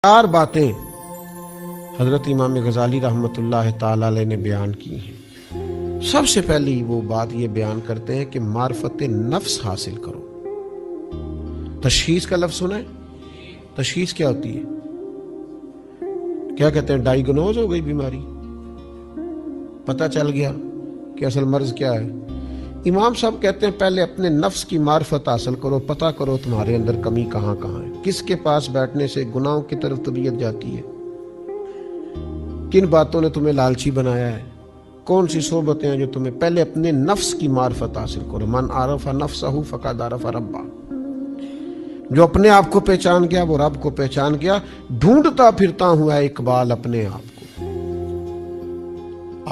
चार बातें हज़रत इमाम गज़ाली रहमतुल्लाह ताला अलैह ने बयान की हैं। सबसे पहली वो बात ये बयान करते हैं कि मार्फत नफ्स हासिल करो। तशखीस का लफ्ज़ सुना है? तशखीस क्या होती है? क्या कहते हैं? डायग्नोज हो गई बीमारी, पता चल गया कि असल मर्ज क्या है। इमाम साहब कहते हैं पहले अपने नफ्स की मार्फत हासिल करो, पता करो तुम्हारे अंदर कमी कहाँ कहाँ है, किसके पास बैठने से गुनाहों की तरफ तबीयत जाती है, किन बातों ने तुम्हें लालची बनाया है, कौन सी सोबतें हैं जो तुम्हें। पहले अपने नफ्स की मार्फत हासिल करो। मन आरफा नफ्सहू फक़द आरफा रब्बा। जो अपने आप को पहचान गया वो रब को पहचान गया। ढूंढता फिरता हुआ इकबाल अपने आप को,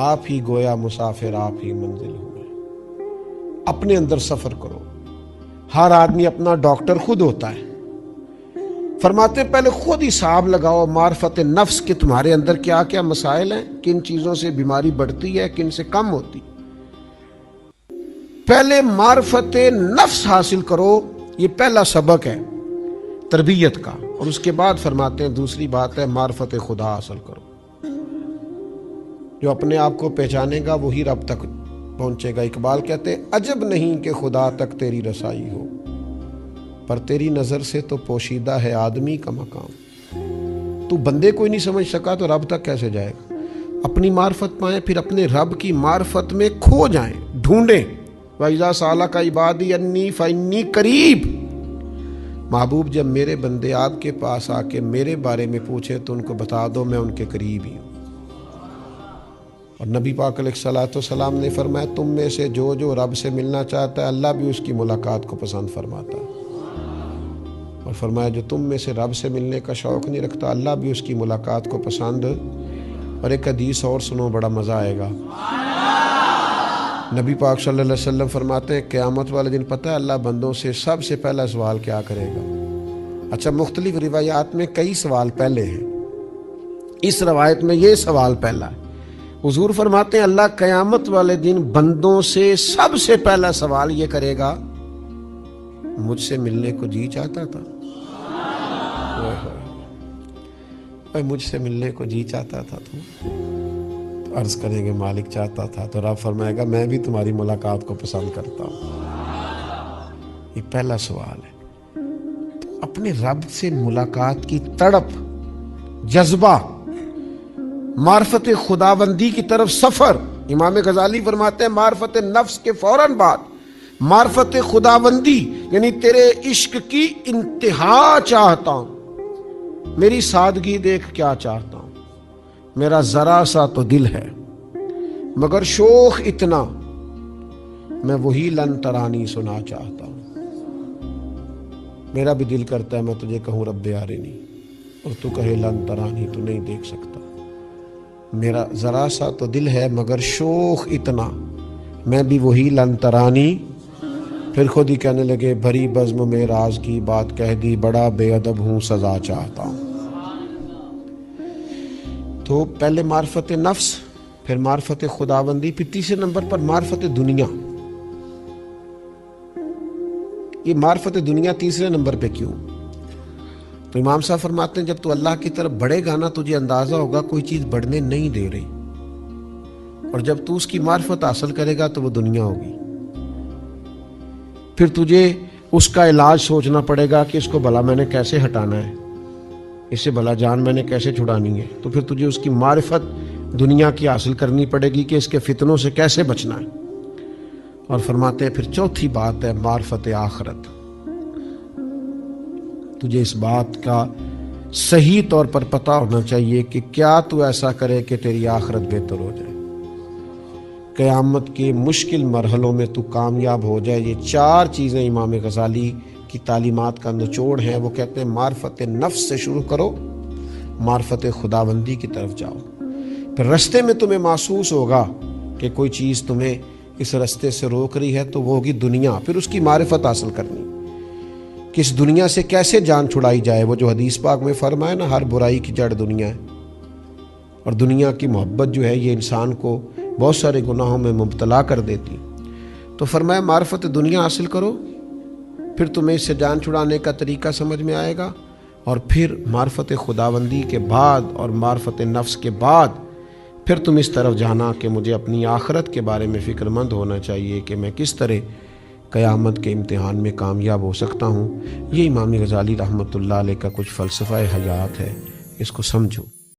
आप ही गोया मुसाफिर आप ही मंजिल हुए। अपने अंदर सफर करो। हर आदमी अपना डॉक्टर खुद होता है। फरमाते पहले खुद हिसाब लगाओ मार्फत नफ्स के तुम्हारे अंदर क्या क्या मसाइल हैं, किन चीजों से बीमारी बढ़ती है, किन से कम होती। पहले मार्फत नफ्स हासिल करो, ये पहला सबक है तरबियत का। और उसके बाद फरमाते हैं दूसरी बात है मार्फत खुदा हासिल करो। जो अपने आप को पहचानेगा वही रब तक पहुंचेगा। इकबाल कहते हैं अजब नहीं कि खुदा तक तेरी रसाई हो, पर तेरी नजर से तो पोशीदा है आदमी का मकाम। तू बंदे कोई नहीं समझ सका तो रब तक कैसे जाएगा। अपनी मार्फत पाएं, फिर अपने रब की मार्फत में खो जाएं, ढूंढें। वइज़ा साला का इबादी अन्नी फइन्नी करीब। महबूब जब मेरे बंदे आपके पास आके मेरे बारे में पूछे तो उनको बता दो मैं उनके करीब ही हूँ। और नबी पाक अलैहिस्सलाम ने फरमाया तुम में से जो जो रब से मिलना चाहता है अल्लाह भी उसकी मुलाकात को पसंद फरमाता है। और फरमाया जो तुम में से रब से मिलने का शौक़ नहीं रखता अल्लाह भी उसकी मुलाकात को पसंद। और एक हदीस और सुनो, बड़ा मज़ा आएगा। नबी पाक सल्लल्लाहु अलैहि वसल्लम फरमाते हैं क़यामत वाले दिन पता है अल्लाह बंदों से सबसे पहला सवाल क्या करेगा। अच्छा, मुख्तलिफ रिवायात में कई सवाल पहले हैं, इस रवायत में ये सवाल पहला है। हुजूर फरमाते हैं अल्लाह क़यामत वाले दिन बंदों से सबसे पहला सवाल ये करेगा मुझसे मिलने को जी चाहता था। मुझसे मिलने को जी चाहता था तो अर्ज करेंगे मालिक चाहता था। तो रब फरमाएगा मैं भी तुम्हारी मुलाकात को पसंद करता हूँ। ये पहला सवाल है। तो अपने रब से मुलाकात की तड़प, जज्बा, मार्फत खुदाबंदी की तरफ सफर। इमाम गजाली फरमाते हैं मार्फत नफ्स के फौरन बाद मार्फत खुदाबंदी, यानी तेरे इश्क की इंतहा चाहता हूं। मेरी सादगी देख क्या चाहता हूं। मेरा जरा सा तो दिल है मगर शोख इतना, मैं वही लन तरानी सुना चाहता हूं। मेरा भी दिल करता है मैं तुझे कहूं रब्बे आरिनी, और तू कहे लन तरानी, तू नहीं देख सकता। मेरा जरा सा तो दिल है मगर शोख इतना, मैं भी वही लन तरानी। फिर खुद ही कहने लगे भरी बज़्म में राज की बात कह दी, बड़ा बेअदब हूं सजा चाहता हूं। तो पहले मार्फत नफ्स, फिर मार्फत खुदाबंदी, फिर तीसरे नंबर पर मार्फत दुनिया। ये मार्फत दुनिया तीसरे नंबर पे क्यों? तो इमाम साहब फरमाते हैं जब तू अल्लाह की तरफ बढ़ेगा ना तुझे अंदाजा होगा कोई चीज बढ़ने नहीं दे रही, और जब तू उसकी मार्फत हासिल करेगा तो वो दुनिया होगी। फिर तुझे उसका इलाज सोचना पड़ेगा कि इसको भला मैंने कैसे हटाना है, इससे भला जान मैंने कैसे छुड़ानी है। तो फिर तुझे उसकी मारिफत दुनिया की हासिल करनी पड़ेगी कि इसके फितनों से कैसे बचना है। और फरमाते हैं फिर चौथी बात है मारिफत आखिरत। तुझे इस बात का सही तौर पर पता होना चाहिए कि क्या तू ऐसा करे कि तेरी आखिरत बेहतर हो जाए, क़यामत के मुश्किल मरहलों में तू कामयाब हो जाए। ये चार चीज़ें इमाम गज़ाली की तालीमात का निचोड़ हैं। वो कहते हैं मार्फत नफ्स से शुरू करो, मार्फत खुदाबंदी की तरफ जाओ। फिर रास्ते में तुम्हें महसूस होगा कि कोई चीज़ तुम्हें इस रास्ते से रोक रही है तो वो होगी दुनिया। फिर उसकी मारिफत हासिल करनी कि इस दुनिया से कैसे जान छुड़ाई जाए। वो जो हदीस पाक में फरमाया ना हर बुराई की जड़ दुनिया है, और दुनिया की मोहब्बत जो है ये इंसान को बहुत सारे गुनाहों में मुब्तला कर देती। तो फरमाया मार्फत दुनिया हासिल करो, फिर तुम्हें इससे जान छुड़ाने का तरीका समझ में आएगा। اور پھر معرفت خداوندی کے بعد اور معرفت نفس کے بعد پھر تم اس طرف جانا کہ مجھے اپنی آخرت کے بارے میں فکر مند ہونا چاہیے کہ میں کس طرح قیامت کے امتحان میں کامیاب ہو سکتا ہوں۔ یہ امام غزالی رحمۃ اللہ علیہ کا کچھ فلسفہ حیات ہے، اس کو سمجھو۔